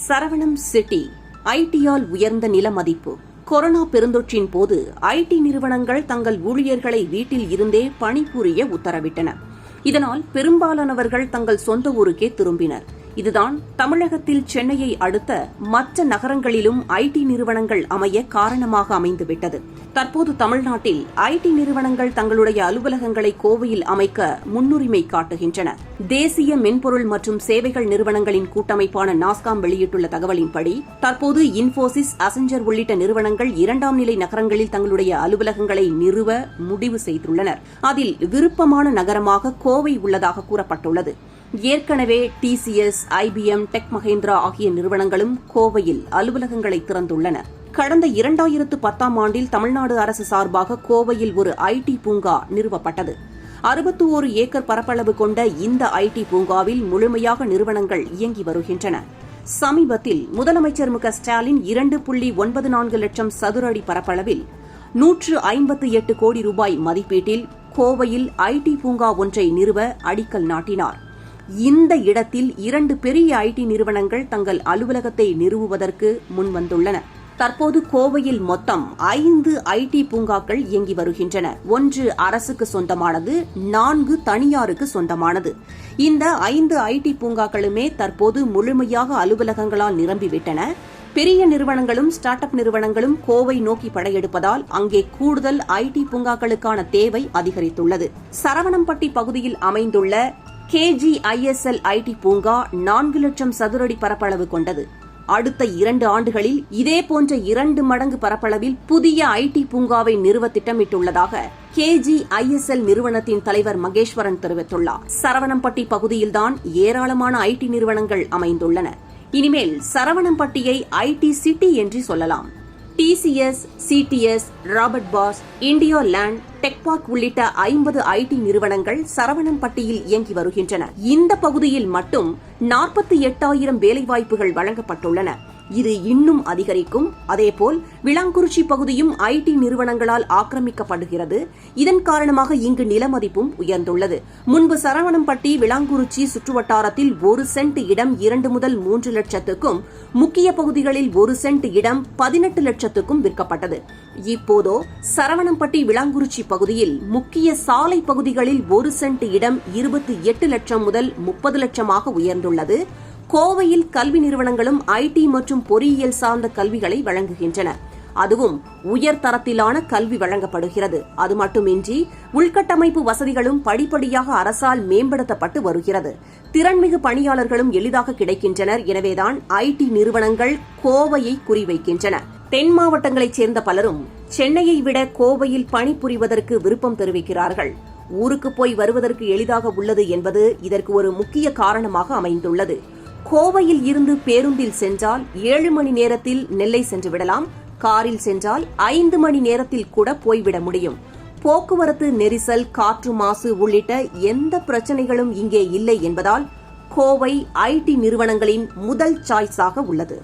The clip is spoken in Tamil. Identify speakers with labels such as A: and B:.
A: சரவணம் சிட்டி ஐடியால் உயர்ந்த நில மதிப்பு. கொரோனா பெருந்தொற்றின் போது ஐடி நிறுவனங்கள் தங்கள் ஊழியர்களை வீட்டில் இருந்தே பணிபுரிய உத்தரவிட்டன. இதனால் பெரும்பாலானவர்கள் தங்கள் சொந்த ஊருக்கே திரும்பினர். இதுதான் தமிழகத்தில் சென்னையை அடுத்த மற்ற நகரங்களிலும் ஐடி நிறுவனங்கள் அமைய காரணமாக அமைந்துவிட்டது. தற்போது தமிழ்நாட்டில் ஐடி நிறுவனங்கள் தங்களுடைய அலுவலகங்களை கோவையில் அமைக்க முன்னுரிமை காட்டுகின்றன. தேசிய மென்பொருள் மற்றும் சேவைகள் நிறுவனங்களின் கூட்டமைப்பான நாஸ்காம் வெளியிட்டுள்ள தகவலின்படி தற்போது இன்போசிஸ், அசெஞ்சர் உள்ளிட்ட நிறுவனங்கள் 2ஆம் நிலை நகரங்களில் தங்களுடைய அலுவலகங்களை நிறுவ முடிவு செய்துள்ளனர். அதில் விருப்பமான நகரமாக கோவை உள்ளதாக கூறப்பட்டுள்ளது. ஏற்கனவே டிசிஎஸ், IBM, டெக் மஹேந்திரா ஆகிய நிறுவனங்களும் கோவையில் அலுவலகங்களை திறந்துள்ளன. கடந்த 2010ஆம் ஆண்டில் தமிழ்நாடு அரசு சார்பாக கோவையில் ஒரு ஐடி பூங்கா நிறுவப்பட்டது. 61 ஏக்கர் பரப்பளவு கொண்ட இந்த ஐடி பூங்காவில் முழுமையாக நிறுவனங்கள் இயங்கி வருகின்றன. சமீபத்தில் முதலமைச்சர் மு.க.ஸ்டாலின் 2.94 லட்சம் சதுர அடி பரப்பளவில் 158 கோடி ரூபாய் மதிப்பீட்டில் கோவையில் ஐடி பூங்கா ஒன்றை நிறுவ அடிக்கல் நாட்டினார். இந்த இடத்தில் 2 பெரிய ஐடி நிறுவனங்கள் தங்கள் அலுவலகத்தை நிறுவுவதற்கு முன்வந்துள்ளன. தற்போது கோவையில் மொத்தம் 5 ஐடி பூங்காக்கள் இயங்கி வருகின்றன. 1 அரசுக்கு சொந்தமானது, 4 தனியாருக்கு சொந்தமானது. இந்த 5 ஐடி பூங்காக்களுமே தற்போது முழுமையாக அலுவலகங்களால் நிரம்பிவிட்டன. பெரிய நிறுவனங்களும் ஸ்டார்ட் அப் நிறுவனங்களும் கோவை நோக்கி படையெடுப்பதால் அங்கே கூடுதல் ஐடி பூங்காக்களுக்கான தேவை அதிகரித்துள்ளது. சரவணம்பட்டி பகுதியில் அமைந்துள்ள KGISL ஐடி பூங்கா 4 லட்சம் சதுரடி பரப்பளவு கொண்டது. அடுத்த 2 ஆண்டுகளில் இதேபோன்ற 2 மடங்கு பரப்பளவில் புதிய ஐடி பூங்காவை நிறுவ திட்டமிட்டுள்ளதாக KGISL நிறுவனத்தின் தலைவர் மகேஸ்வரன் தெரிவித்துள்ளார். சரவணம்பட்டி பகுதியில்தான் ஏராளமான ஐடி நிறுவனங்கள் அமைந்துள்ளன. இனிமேல் சரவணம்பட்டியை ஐடி சிட்டி என்று சொல்லலாம். TCS, CTS, Robert Bosch, India land, tech park உள்ளிட்ட 50 ஐடி நிறுவனங்கள் சரவணம்பட்டியில் இயங்கி வருகின்றன. இந்த பகுதியில் மட்டும் 48,000 வேலைவாய்ப்புகள் வழங்கப்பட்டுள்ளன. இது இன்னும் அதிகரிக்கும். அதேபோல் விளாங்குறிச்சி பகுதியும் ஐடி நிறுவனங்களால் ஆக்கிரமிக்கப்படுகிறது. இதன் காரணமாக இங்கு நிலமதிப்பும் உயர்ந்துள்ளது. முன்பு சரவணம்பட்டி, விளாங்குறிச்சி சுற்றுவட்டாரத்தில் 1 சென்ட் இடம் 2 முதல் 3 லட்சத்துக்கும், முக்கிய பகுதிகளில் 1 சென்ட் இடம் 18 லட்சத்துக்கும் விற்கப்பட்டது. இப்போதோ சரவணம்பட்டி, விளாங்குறிச்சி பகுதியில் முக்கிய சாலை பகுதிகளில் 1 சென்ட் இடம் 28 லட்சம் முதல் 30 லட்சமாக உயர்ந்துள்ளது. கோவையில் கல்வி நிறுவனங்களும் ஐடி மற்றும் பொறியியல் சார்ந்த கல்விகளை வழங்குகின்றன. அதுவும் உயர்தரத்திலான கல்வி வழங்கப்படுகிறது. அது மட்டுமின்றி உள்கட்டமைப்பு வசதிகளும் படிப்படியாக அரசால் மேம்படுத்தப்பட்டு வருகிறது. திறன்மிகு பணியாளர்களும் எளிதாக கிடைக்கின்றனர். எனவேதான் ஐடி நிறுவனங்கள் கோவையை குறிவைக்கின்றன. தென் மாவட்டங்களைச் சேர்ந்த பலரும் சென்னையை விட கோவையில் பணிபுரிவதற்கு விருப்பம் தெரிவிக்கிறார்கள். ஊருக்கு போய் வருவதற்கு எளிதாக உள்ளது என்பது இதற்கு ஒரு முக்கிய காரணமாக அமைந்துள்ளது. கோவையில் இருந்து பேருந்தில் சென்றால் 7 மணி நேரத்தில் நெல்லை சென்று விடலாம். காரில் சென்றால் 5 மணி நேரத்தில் கூட போய்விட முடியும். போக்குவரத்து நெரிசல், காற்று மாசு உள்ளிட்ட எந்த பிரச்சனைகளும் இங்கே இல்லை என்பதால் கோவை ஐடி நிறுவனங்களின் முதல் சாய்ஸாக உள்ளது.